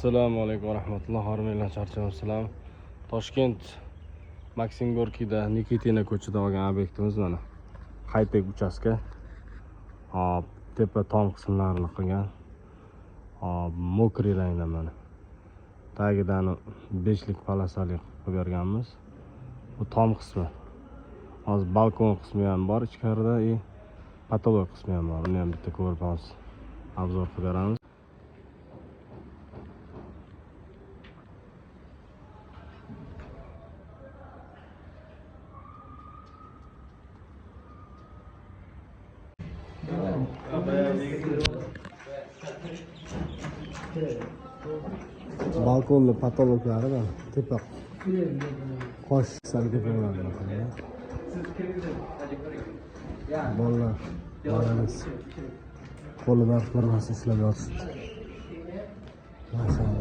Assalomu alaykum va rahmatullohi. Hormanglar, charchamasizlar. Toshkent Maksim Gorkiyda Nikitina ko'chada olgan obyektimiz mana. High-tech uchastka. Hop, tepa tom qismlarini qilgan. Hop, mokriy rangda mana. Tagidan 5lik palasali qilib berganmiz. Bu tom qismi. Hozir balkon qismi ham bor ichkarida, patolog qismi ham bor. Uni ham bitta ko'rib olamiz. Obzor qilib beramiz. Balkonda patologlari bor. Tepa qosh salgifalarni qilgan. Bolalar qo'lida firmasi ushlab yotibdi. Maşallah.